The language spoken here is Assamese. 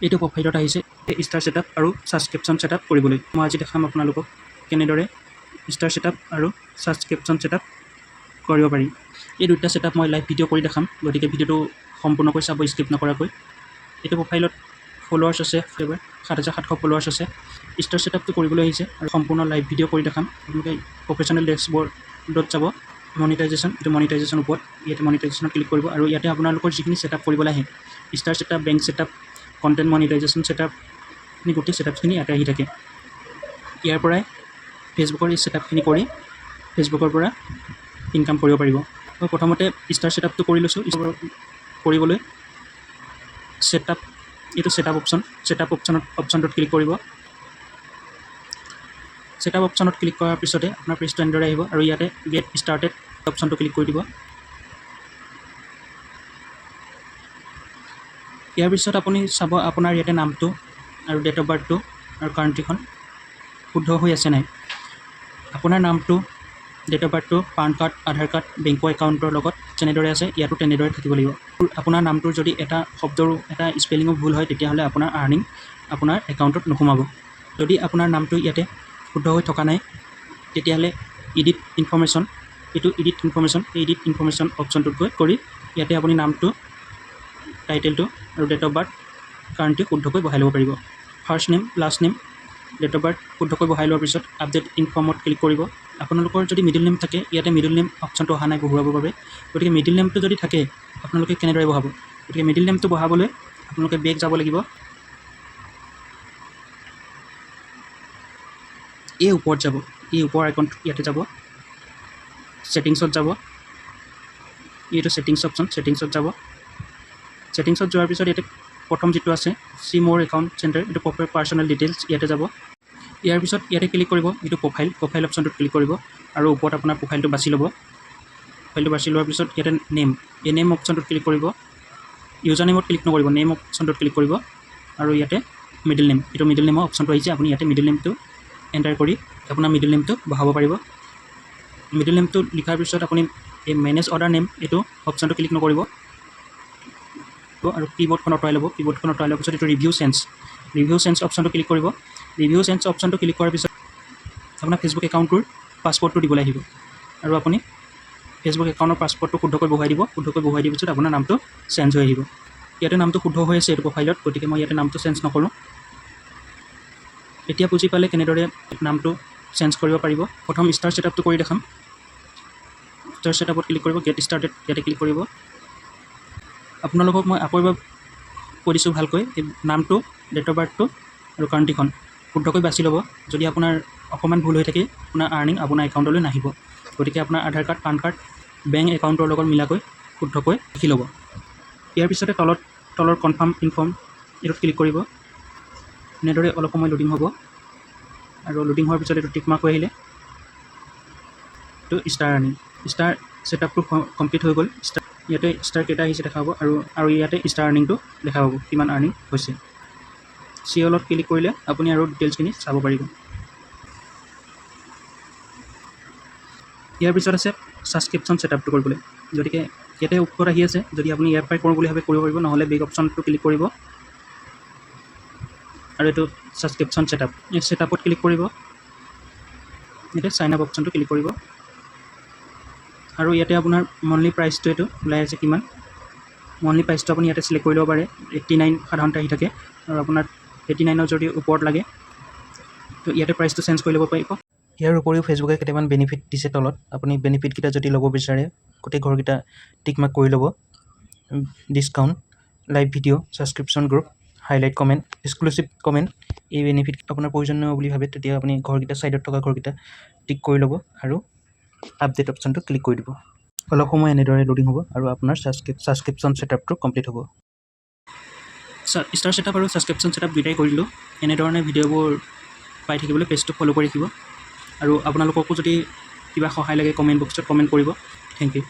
এইটো প্ৰফাইলত আহিছে ষ্টাৰ ছেটআপ আৰু ছাবস্ক্ৰিপশ্যন ছেটআপ কৰিবলৈ। মই আজি দেখাম আপোনালোকক কেনেদৰে ষ্টাৰ ছেটআপ আৰু ছাবস্ক্ৰিপশ্যন ছেটআপ কৰিব পাৰি। এই দুটা ছেটআপ মই লাইভ ভিডিঅ' কৰি দেখাম, গতিকে ভিডিঅ'টো সম্পূৰ্ণকৈ চাব স্কিপ নকৰাকৈ। এইটো প্ৰফাইলত ফলোৱাৰ্ছ আছে, 7,700 ফলোৱাৰ্ছ আছে। ষ্টাৰ ছেটআপটো কৰিবলৈ আহিছে আৰু সম্পূৰ্ণ লাইভ ভিডিঅ' কৰি দেখাম। আপোনালোকে প্ৰফেশ্যনেল ডেছবৰ্ডত যাব, মনিটাইজেশ্যন, এইটো মনিটাইজেশ্যন ওপৰত, ইয়াতে মনিটাইজেশ্যনত ক্লিক কৰিব আৰু ইয়াতে আপোনালোকৰ যিখিনি ছেটআপ কৰিবলৈ আহে, star setup, bank setup, content monetisation setup, গোটেই ছেটআপখিনি ইয়াতে আহি থাকে। ইয়াৰ পৰাই ফেচবুকৰ এই ছেটআপখিনি কৰি ফেচবুকৰ পৰা ইনকাম কৰিব পাৰিব। মই প্ৰথমতে ষ্টাৰ ছেটআপটো কৰি লৈছোঁ। কৰিবলৈ ছেটআপ, এইটো ছেটআপ অপশ্যনটোত ক্লিক কৰিব। ছেটআপ অপশ্যনত ক্লিক কৰাৰ পিছতে আপোনাৰ পেজটো এনেদৰে আহিব আৰু ইয়াতে গেট ষ্টাৰ্টেড অপশ্যনটো ক্লিক কৰি দিব। ইয়াৰ পিছত আপুনি চাব আপোনাৰ ইয়াতে নামটো আৰু ডেট অফ বাৰ্থটো আৰু কাণ্ট্ৰিখন শুদ্ধ হৈ আছে নাই। আপোনাৰ নামটো, ডেট অফ বাৰ্থটো, পান কাৰ্ড, আধাৰ কাৰ্ড, বেংকৰ একাউণ্টৰ লগত যেনেদৰে আছে ইয়াতো তেনেদৰে থাকিব লাগিব। আপোনাৰ নামটোৰ যদি এটা শব্দৰো এটা স্পেলিঙো ভুল হয় তেতিয়াহ'লে আপোনাৰ আৰ্নিং আপোনাৰ একাউণ্টত নোসোমাব। যদি আপোনাৰ নামটো ইয়াতে শুদ্ধ হৈ থকা নাই তেতিয়াহ'লে এডিট ইনফৰমেশ্যন, এইটো এডিট ইনফৰমেশ্যন অপশ্যনটোত গৈ কৰি ইয়াতে আপুনি নামটো, টাইটেলটো আৰু ডেট অফ বাৰ্থ, কাৰেণ্টটো শুদ্ধকৈ বহাই ল'ব পাৰিব। First name, last name, date of birth শুদ্ধকৈ বহাই লোৱাৰ পিছত আপডেট ইনফৰ্মত ক্লিক কৰিব। আপোনালোকৰ যদি মিডিল নেম থাকে, ইয়াতে মিডিল নেম অপশ্যনটো অহা নাই বহুৱাবৰ বাবে, গতিকে মিডিল নেমটো যদি থাকে আপোনালোকে কেনেদৰে বহাব। গতিকে মিডিল নেমটো বহাবলৈ আপোনালোকে বেক যাব লাগিব। এই ওপৰত যাব, এই ওপৰ আইকনটো ইয়াতে যাব, ছেটিংছত যাব, এইটো ছেটিংছ অপশ্যন, ছেটিংছত যাব। ছেটিংছত যোৱাৰ পিছত ইয়াতে প্ৰথম যিটো আছে চি মোৰ একাউণ্ট চেণ্টাৰ, এইটো পাৰ্চনেল ডিটেইলছ, ইয়াতে যাব। ইয়াৰ পিছত ইয়াতে ক্লিক কৰিব, এইটো প্ৰফাইল অপশ্যনটোত ক্লিক কৰিব আৰু ওপৰত আপোনাৰ প্ৰফাইলটো বাছি ল'ব। প্ৰফাইলটো বাছি লোৱাৰ পিছত ইয়াতে নেম, এই নেম অপশ্যনটোত ক্লিক কৰিব। ইউজাৰ নেমত ক্লিক নকৰিব, নেম অপশ্যনটোত ক্লিক কৰিব আৰু ইয়াতে মিডিল নেম, এইটো মিডিল নেমৰ অপশ্যনটো আহিছে। আপুনি ইয়াতে মিডিল নেমটো এণ্টাৰ কৰি আপোনাৰ মিডিল নেমটো বহাব পাৰিব। মিডিল নেমটো লিখাৰ পিছত আপুনি এই মেনেজ অৰ্ডাৰ নেম, এইটো অপশ্যনটো ক্লিক নকৰিব আৰু কীবৰ্ডখন আঁতৰাই ল'ব। কীবৰ্ডখন আঁতৰাই লোৱাৰ পিছত এইটো ৰিভিউ চেঞ্জ অপশ্যনটো ক্লিক কৰিব। ৰিভিউ চেঞ্জ অপশ্যনটো ক্লিক কৰাৰ পিছত আপোনাৰ ফেচবুক একাউণ্টটোৰ পাছৱৰ্ডটো দিবলৈ আহিব আৰু আপুনি ফেচবুক একাউণ্টৰ পাছৱৰ্ডটো শুদ্ধকৈ বহুৱাই দিব। শুদ্ধকৈ বহুৱাই দিয়াৰ পিছত আপোনাৰ নামটো চেঞ্জ হৈ আহিব। ইয়াতে নামটো শুদ্ধ হৈ আছে এইটো প্ৰফাইলত, গতিকে মই ইয়াতে নামটো চেঞ্জ নকৰোঁ। এতিয়া বুজি পালে কেনেদৰে নামটো চেঞ্জ কৰিব পাৰিব। প্ৰথম ষ্টাৰ ছেটআপটো কৰি দেখাম। ষ্টাৰ ছেটআপত ক্লিক কৰিব, গেট ষ্টাৰ্টেড ইয়াতে ক্লিক কৰিব। আপোনালোকক মই আকৌ এবাৰ কৈ দিছোঁ ভালকৈ, এই নামটো, ডেট অফ বাৰ্থটো আৰু কাণ্ট্ৰিখন শুদ্ধকৈ বাছি ল'ব। যদি আপোনাৰ অকণমান ভুল হৈ থাকে আপোনাৰ আৰ্নিং আপোনাৰ একাউণ্টলৈ নাহিব। গতিকে আপোনাৰ আধাৰ কাৰ্ড, পান কাৰ্ড, বেংক একাউণ্টৰ লগত মিলাকৈ শুদ্ধকৈ লিখি ল'ব। ইয়াৰ পিছতে তলৰ কনফাৰ্ম ইনফৰ্ম এইটোত ক্লিক কৰিব। এনেদৰে অলপ সময় লোডিং হ'ব আৰু লোডিং হোৱাৰ পিছত এইটো টিক মাৰ্ক হৈ আহিলে এইটো ষ্টাৰ আৰ্নিং, ষ্টাৰ ছেটআপটো কমপ্লিট হৈ গ'ল। ইয়াতে ষ্টাৰ কেইটা আহিছে দেখা পাব আৰু ইয়াতে ষ্টাৰ আৰ্নিংটো দেখা পাব, কিমান আৰ্নিং হৈছে। চিঅলত ক্লিক কৰিলে আপুনি আৰু ডিটেইলছখিনি চাব পাৰিব। ইয়াৰ পিছত আছে ছাবস্ক্ৰিপশ্যন ছেটআপটো কৰিবলৈ। গতিকে ইয়াতে ওপৰত আহি আছে, যদি আপুনি ইয়াৰ পৰাই কৰোঁ বুলি ভাবে কৰিব পাৰিব, নহ'লে বেক অপশ্যনটো ক্লিক কৰিব আৰু এইটো ছাবস্ক্ৰিপশ্যন ছেটআপ, এই ছেটআপত ক্লিক কৰিব। ইয়াতে চাইন আপ অপশ্যনটো ক্লিক কৰিব আৰু ইয়াতে আপোনাৰ মন্থলি প্ৰাইচটো এইটো ওলাই আছে কিমান। মন্থলি প্ৰাইচটো আপুনি ইয়াতে চিলেক্ট কৰি ল'ব পাৰে। 89 সাধাৰণতে আহি থাকে আৰু আপোনাৰ 89ৰ যদি ওপৰত লাগে তো ইয়াতে প্ৰাইচটো চেঞ্জ কৰি ল'ব পাৰিব। ইয়াৰ উপৰিও ফেচবুকে কেইটামান বেনিফিট দিছে তলত, আপুনি বেনিফিটকেইটা যদি ল'ব বিচাৰে গোটেই ঘৰকেইটা টিক মাৰ্ক কৰি ল'ব। Discount, live video', subscription group, highlight comment, exclusive comment, এই বেনিফিট আপোনাৰ প্ৰয়োজনীয় বুলি ভাবে তেতিয়া আপুনি ঘৰকেইটা ছাইডত থকা ঘৰকেইটা টিক কৰি ল'ব আৰু আপডেট অপশ্যনটো ক্লিক কৰি দিব। অলপ সময় এনেদৰে লোডিং হ'ব আৰু আপোনাৰ ছাবস্ক্ৰিপশ্যন ছেটআপটো কমপ্লিট হ'ব। ষ্টাৰ ছেটআপ আৰু ছাবস্ক্ৰিপশ্যন ছেটআপ দুয়োটাই কৰিলোঁ। এনেধৰণে ভিডিঅ'বোৰ পাই থাকিবলৈ পেজটো ফ'ল' কৰি ৰাখিব আৰু আপোনালোককো যদি কিবা সহায় লাগে কমেণ্ট বক্সত কমেণ্ট কৰিব। Thank U.